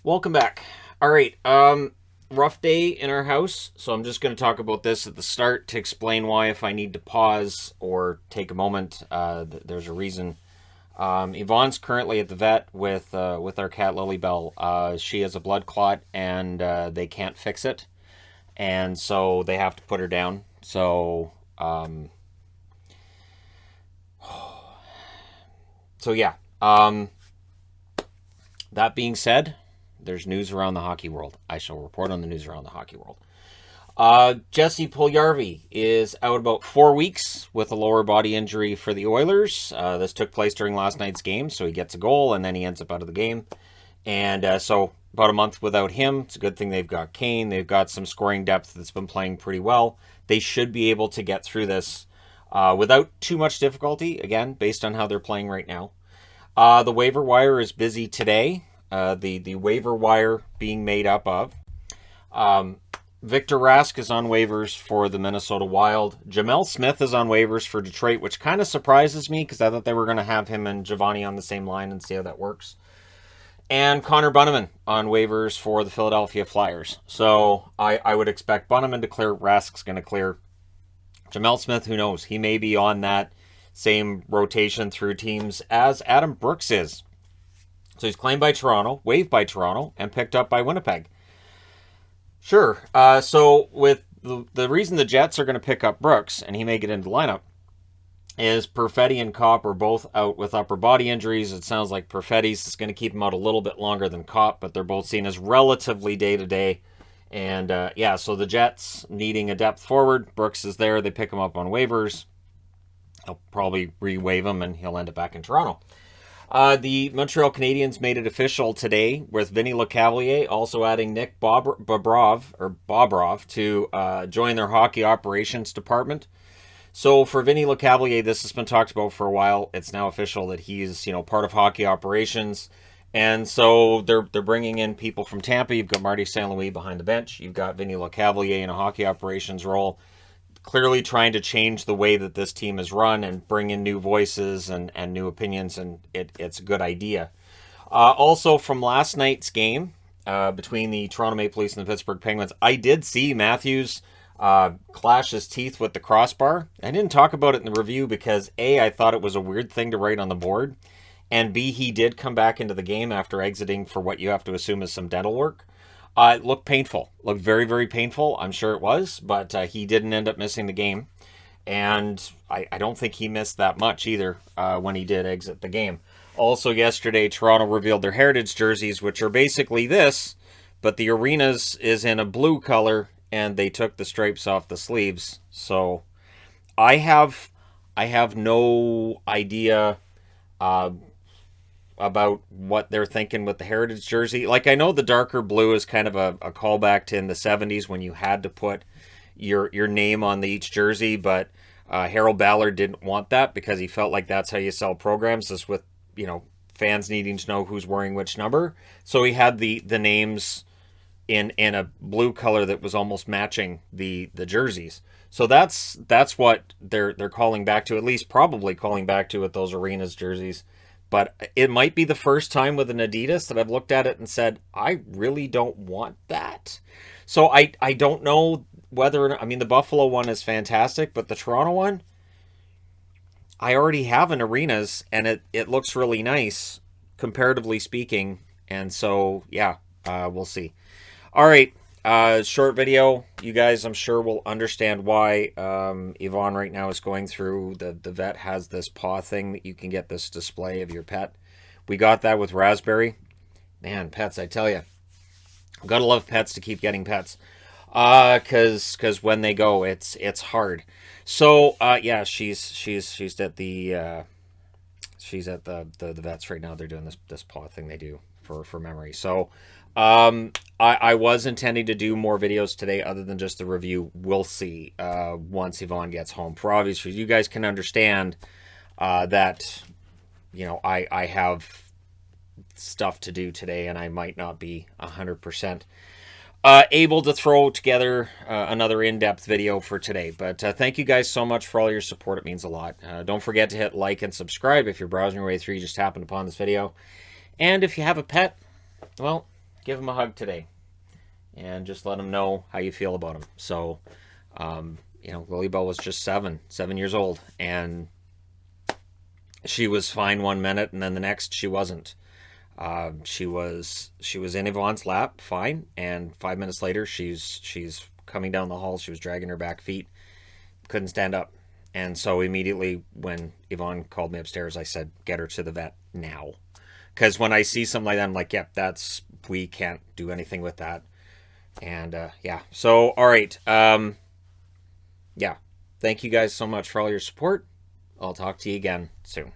Welcome back. All right, rough day in our house, so I'm just going to talk about this at the start to explain why, if I need to pause or take a moment, there's a reason. Yvonne's currently at the vet with our cat Lilybell. She has a blood clot, and they can't fix it, and so they have to put her down. So yeah. That being said, there's news around the hockey world. I shall report on the news around the hockey world. Jesse Puljujarvi is out about 4 weeks with a lower body injury for the Oilers. This took place during last night's game, so he gets a goal and then he ends up out of the game. And so about a month without him. It's a good thing they've got Kane. They've got some scoring depth that's been playing pretty well. They should be able to get through this without too much difficulty, again, based on how they're playing right now. The waiver wire is busy today. The waiver wire being made up of Victor Rask is on waivers for the Minnesota Wild. Jamel Smith is on waivers for Detroit, which kind of surprises me because I thought they were going to have him and Giovanni on the same line and see how that works. And Connor Bunnaman on waivers for the Philadelphia Flyers. So I would expect Bunnaman to clear. Rask's going to clear. Jamel Smith, who knows? He may be on that same rotation through teams as Adam Brooks is. So he's claimed by Toronto, waived by Toronto, and picked up by Winnipeg. Sure. So with the reason the Jets are going to pick up Brooks, and he may get into the lineup, is Perfetti and Kopp are both out with upper body injuries. It sounds like Perfetti's is going to keep him out a little bit longer than Kopp, but they're both seen as relatively day-to-day. And so the Jets needing a depth forward. Brooks is there. They pick him up on waivers. They'll probably re-waive him, and he'll end up back in Toronto. The Montreal Canadiens made it official today with Vinny Lecavalier also adding Nick Bobrov to join their hockey operations department. So for Vinny Lecavalier, this has been talked about for a while. It's now official that he's part of hockey operations. And so they're bringing in people from Tampa. You've got Marty St. Louis behind the bench. You've got Vinny Lecavalier in a hockey operations role, clearly trying to change the way that this team is run and bring in new voices and new opinions, and it's a good idea. Also, from last night's game between the Toronto Maple Leafs and the Pittsburgh Penguins, I did see Matthews clash his teeth with the crossbar. I didn't talk about it in the review because A, I thought it was a weird thing to write on the board, and B, he did come back into the game after exiting for what you have to assume is some dental work. It looked painful. Looked very, very painful. I'm sure it was, but he didn't end up missing the game. And I don't think he missed that much either when he did exit the game. Also yesterday, Toronto revealed their Heritage jerseys, which are basically this, but the arenas is in a blue color, and they took the stripes off the sleeves. So I have no idea about what they're thinking with the Heritage jersey. Like, I know the darker blue is kind of a callback to in the 70s when you had to put your name on each jersey, but Harold Ballard didn't want that because he felt like that's how you sell programs, just with, fans needing to know who's wearing which number. So he had the names in a blue color that was almost matching the jerseys. So that's what they're calling back to, at least probably calling back to with those arenas jerseys. But it might be the first time with an Adidas that I've looked at it and said, I really don't want that. So I don't know whether, the Buffalo one is fantastic, but the Toronto one, I already have an arenas, and it looks really nice, comparatively speaking. And so, yeah, we'll see. All right, short video. You guys, I'm sure, will understand why Yvonne right now is going through. The vet has this paw thing that you can get this display of your pet. We got that with Raspberry. Man, pets, I tell you. Gotta love pets to keep getting pets. Because when they go, it's hard. So, yeah, she's at the vets right now. They're doing this paw thing they do for memory. So, I was intending to do more videos today other than just the review. We'll see once Yvonne gets home. For obvious reasons, you guys can understand that, I have stuff to do today and I might not be 100% able to throw together another in-depth video for today. But thank you guys so much for all your support. It means a lot. Don't forget to hit like and subscribe if you're browsing your way through, you just happened upon this video. And if you have a pet, well, give him a hug today, and just let him know how you feel about him. So, Lily Bell was just 7 years old, and she was fine one minute, and then the next she wasn't. She was in Yvonne's lap, fine, and 5 minutes later she's coming down the hall. She was dragging her back feet, couldn't stand up, and so immediately when Yvonne called me upstairs, I said, "Get her to the vet now," because when I see something like that, I'm like, "Yep, we can't do anything with that." And yeah, so all right, yeah, thank you guys so much for all your support. I'll talk to you again soon.